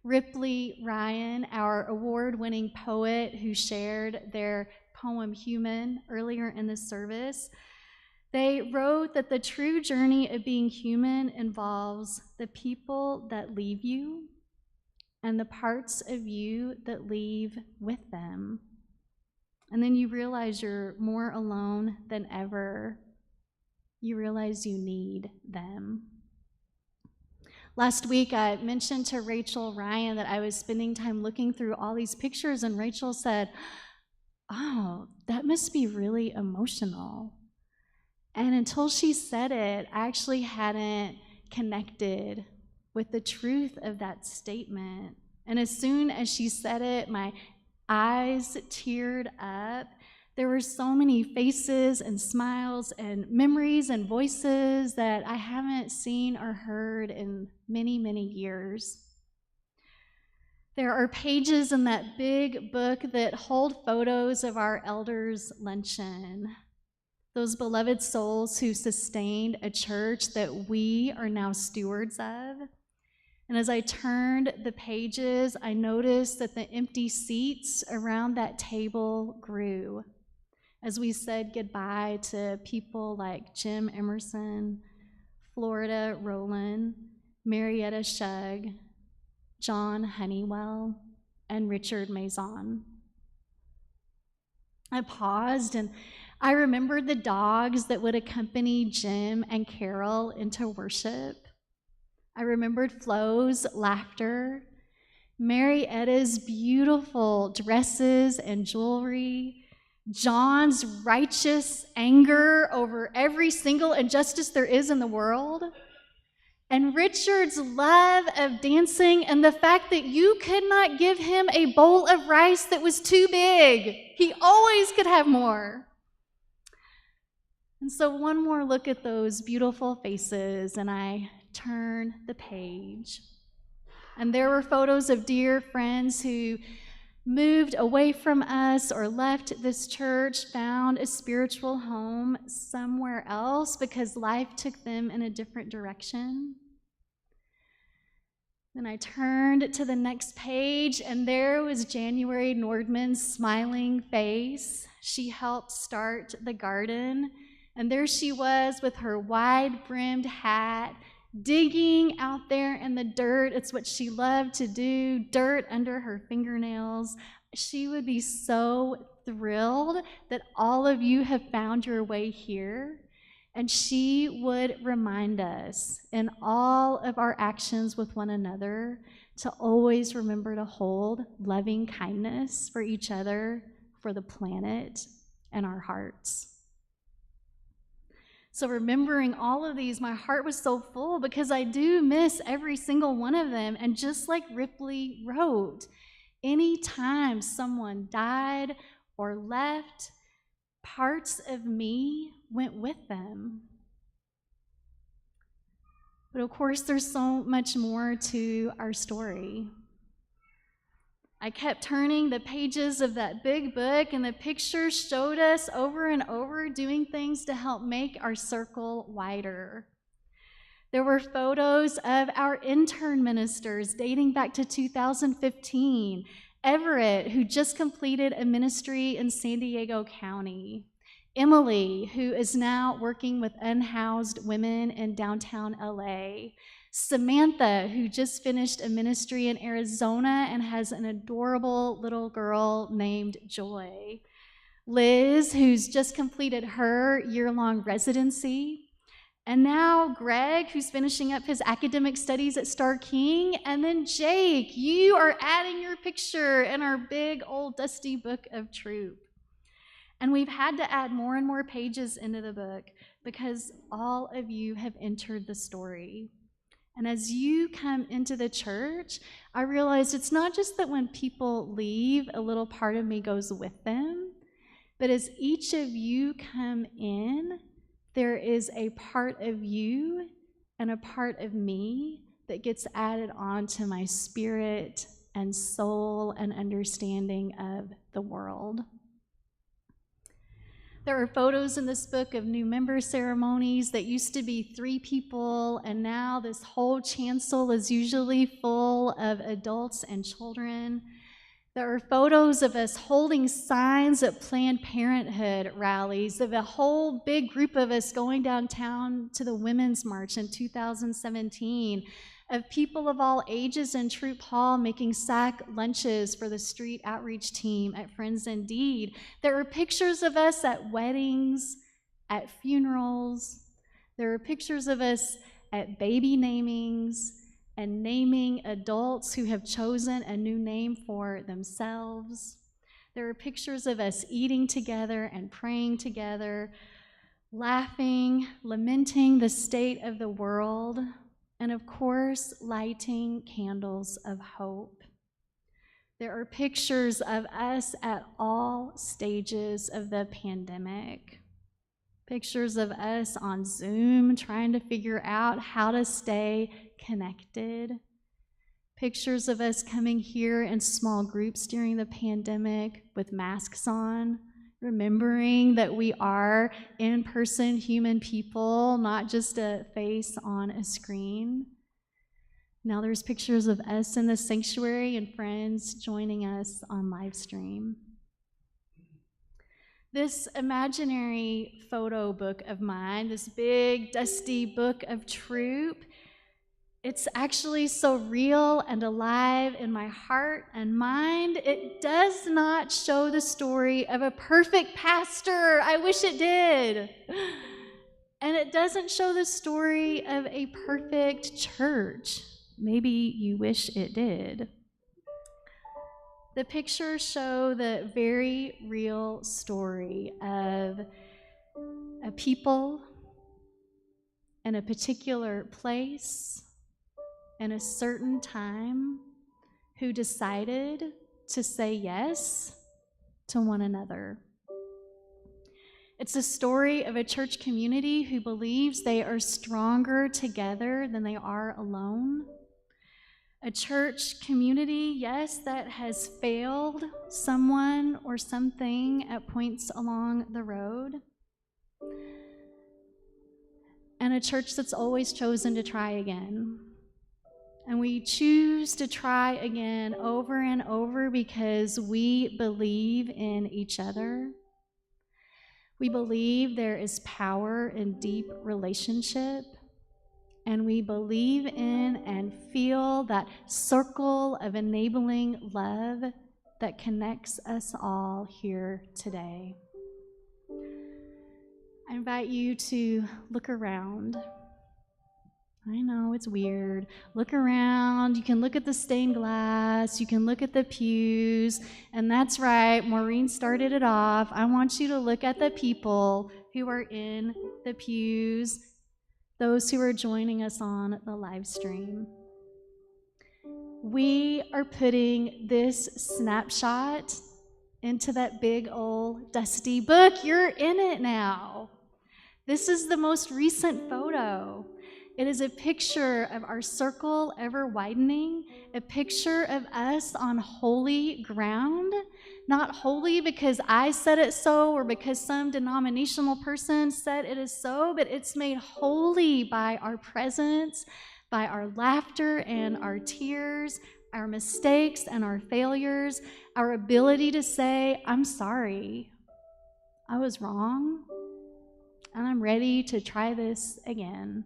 Ripley Ryan, our award-winning poet who shared their poem Human earlier in the service, they wrote that the true journey of being human involves the people that leave you and the parts of you that leave with them. And then you realize you're more alone than ever. You realize you need them. Last week, I mentioned to Rachel Ryan that I was spending time looking through all these pictures, and Rachel said, "Oh, that must be really emotional." And until she said it, I actually hadn't connected with the truth of that statement. And as soon as she said it, my eyes teared up. There were so many faces and smiles and memories and voices that I haven't seen or heard in many, many years. There are pages in that big book that hold photos of our elders' luncheon. those beloved souls who sustained a church that we are now stewards of. And as I turned the pages, I noticed that the empty seats around that table grew as we said goodbye to people like Jim Emerson, Florida Rowland, Marietta Shug, John Honeywell, and Richard Maison. I paused and I remembered the dogs that would accompany Jim and Carol into worship. I remembered Flo's laughter, Marietta's beautiful dresses and jewelry, John's righteous anger over every single injustice there is in the world, and Richard's love of dancing and the fact that you could not give him a bowl of rice that was too big. He always could have more. And so one more look at those beautiful faces, and I turned the page. And there were photos of dear friends who moved away from us or left this church, found a spiritual home somewhere else because life took them in a different direction. Then I turned to the next page, and there was January Nordman's smiling face. She helped start the garden, and there she was with her wide-brimmed hat, digging out there in the dirt. It's what she loved to do, dirt under her fingernails. She would be so thrilled that all of you have found your way here. And she would remind us in all of our actions with one another to always remember to hold loving kindness for each other, for the planet, and our hearts. So remembering all of these, my heart was so full because I do miss every single one of them. And just like Ripley wrote, anytime someone died or left, parts of me went with them. But of course, there's so much more to our story. I kept turning the pages of that big book, and the pictures showed us over and over doing things to help make our circle wider. There were photos of our intern ministers dating back to 2015. Everett, who just completed a ministry in San Diego County. Emily, who is now working with unhoused women in downtown LA. Samantha, who just finished a ministry in Arizona and has an adorable little girl named Joy. Liz, who's just completed her year-long residency. And now Greg, who's finishing up his academic studies at Star King. And then Jake, you are adding your picture in our big old dusty book of Throop. And we've had to add more and more pages into the book because all of you have entered the story. And as you come into the church, I realized it's not just that when people leave, a little part of me goes with them, but as each of you come in, there is a part of you and a part of me that gets added on to my spirit and soul and understanding of the world. There are photos in this book of new member ceremonies that used to be 3 people, and now this whole chancel is usually full of adults and children. There are photos of us holding signs at Planned Parenthood rallies, of a whole big group of us going downtown to the Women's March in 2017, of people of all ages in Throop Hall making sack lunches for the street outreach team at Friends Indeed. There are pictures of us at weddings, at funerals. There are pictures of us at baby namings and naming adults who have chosen a new name for themselves. There are pictures of us eating together and praying together, laughing, lamenting the state of the world, and of course, lighting candles of hope. There are pictures of us at all stages of the pandemic. Pictures of us on Zoom trying to figure out how to stay connected. Pictures of us coming here in small groups during the pandemic with masks on, remembering that we are in-person human people, not just a face on a screen. Now there's pictures of us in the sanctuary and friends joining us on live stream. This imaginary photo book of mine, this big dusty book of Throop, it's actually so real and alive in my heart and mind. It does not show the story of a perfect pastor. I wish it did. And it doesn't show the story of a perfect church. Maybe you wish it did. The pictures show the very real story of a people in a particular place in a certain time who decided to say yes to one another. It's a story of a church community who believes they are stronger together than they are alone. A church community, yes, that has failed someone or something at points along the road. And a church that's always chosen to try again. And we choose to try again over and over because we believe in each other. We believe there is power in deep relationship. And we believe in and feel that circle of enabling love that connects us all here today. I invite you to look around. I know, it's weird. Look around. You can look at the stained glass. You can look at the pews. And that's right, Maureen started it off. I want you to look at the people who are in the pews, those who are joining us on the live stream. We are putting this snapshot into that big old dusty book. You're in it now. This is the most recent photo. It is a picture of our circle ever widening, a picture of us on holy ground, not holy because I said it so or because some denominational person said it is so, but it's made holy by our presence, by our laughter and our tears, our mistakes and our failures, our ability to say, I'm sorry, I was wrong, and I'm ready to try this again.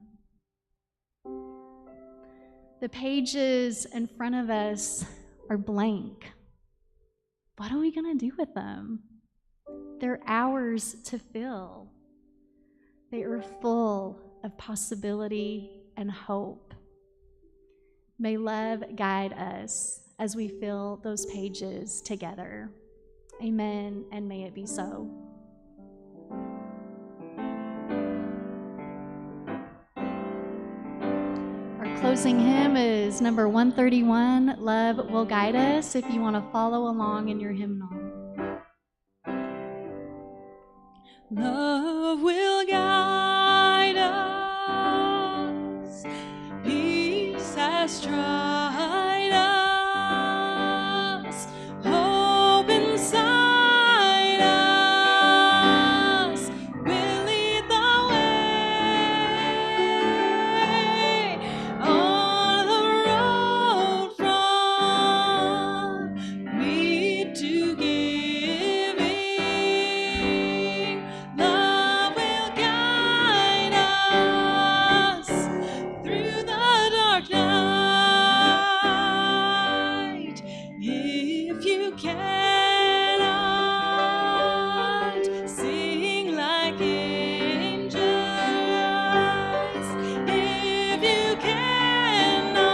The pages in front of us are blank. What are we going to do with them? They're ours to fill. They are full of possibility and hope. May love guide us as we fill those pages together. Amen, and may it be so. Closing hymn is number 131, Love Will Guide Us, if you want to follow along in your hymnal.
Love will guide us, peace has tried us, hope inside us will lead the way on the road from me to giving. Love will guide us through the dark night. If you cannot sing like angels, if you cannot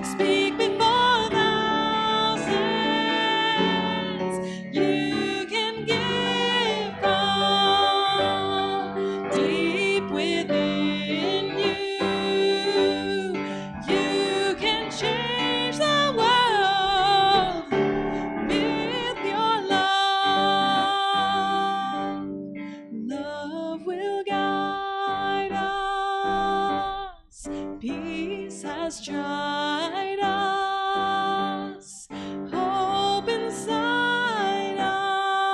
speak before thousands, you can give from deep within you. You can change the world with your love. Love will guide us. Peace has tried us. Hope inside us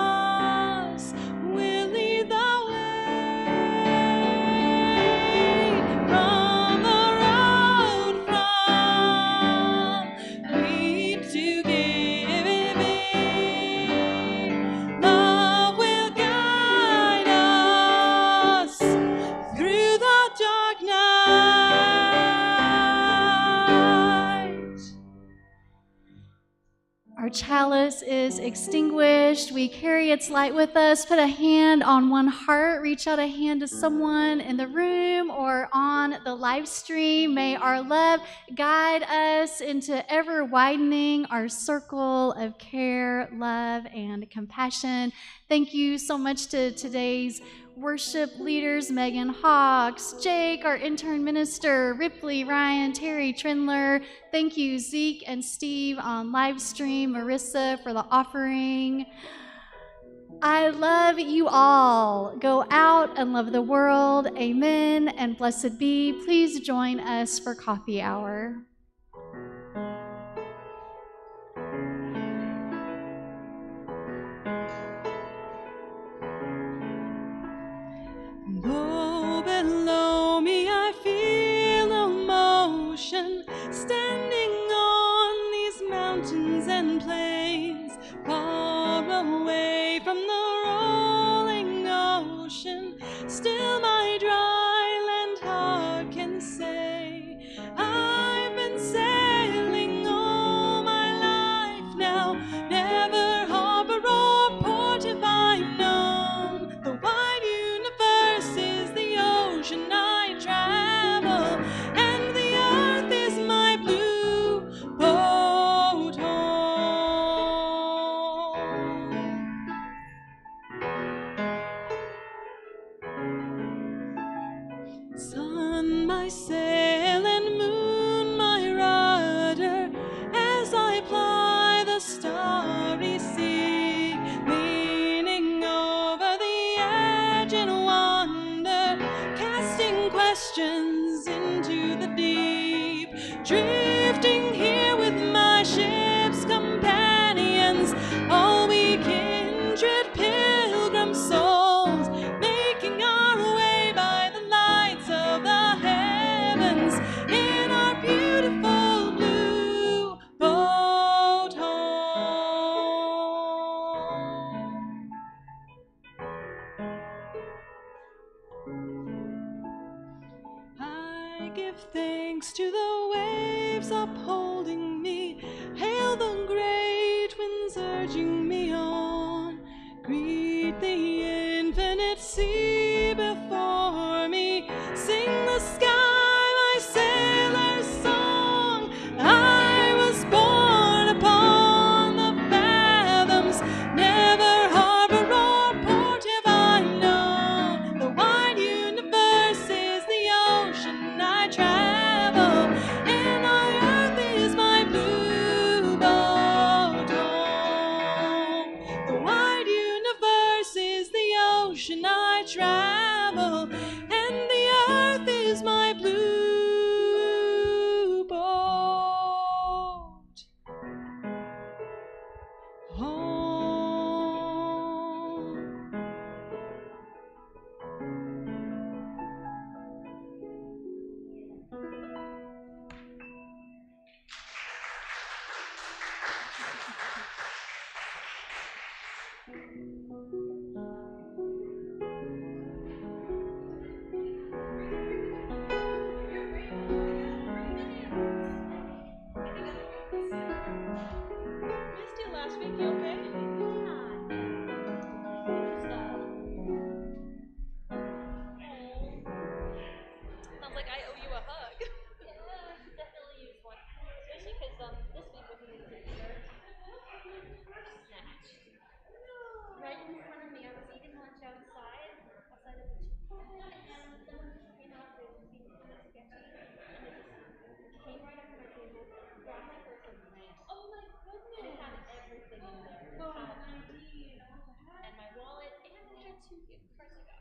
chalice is extinguished. We carry its light with us. Put a hand on one heart. Reach out a hand to someone in the room or on the live stream. May our love guide us into ever widening our circle of care, love, and compassion. Thank you so much to today's worship leaders, Megan Hawks, Jake, our intern minister, Ripley, Ryan, Terry, Trindler. Thank you, Zeke and Steve on live stream, Marissa for the offering. I love you all. Go out and love the world. Amen and blessed be. Please join us for coffee hour.
Low below me, I feel emotion standing on these mountains and plains, far away from the rolling ocean. Still, my dry land heart can say, I've been sailing all my life now. Never harbor or port have I known. The wide universe is the ocean I travel, and the earth is my blue boat home. Sun, my sail, and moon, my rudder, as I ply the starry sea, leaning over the edge in wonder, casting questions into the deep, drifting here with my ship's companions, all we kindred pilgrim souls, making our way by the lights of the heavens in our beautiful blue boat home. I give thanks to the waves upholding me, hail the great winds urging me on, greet the infinite sea before me, sing the sky my sailor's song. I was born upon the fathoms, never harbor or port have I known. The wide universe is the ocean I travel, and our earth is my blue boat home. The wide universe is the ocean I travel, and the earth is my blue boat home. Missed you last week, you okay? Sounds like I owe you a hug.
Definitely use one, especially because this week was an dessert snatched right in front of me. I was eating lunch outside of the and someone just came out there and seemed kind of sketchy, and they just came right up to my table, grabbed my purse and ran. Oh my goodness! And it had everything in there. It had ID and my wallet, and it had 2 gift cards. Like,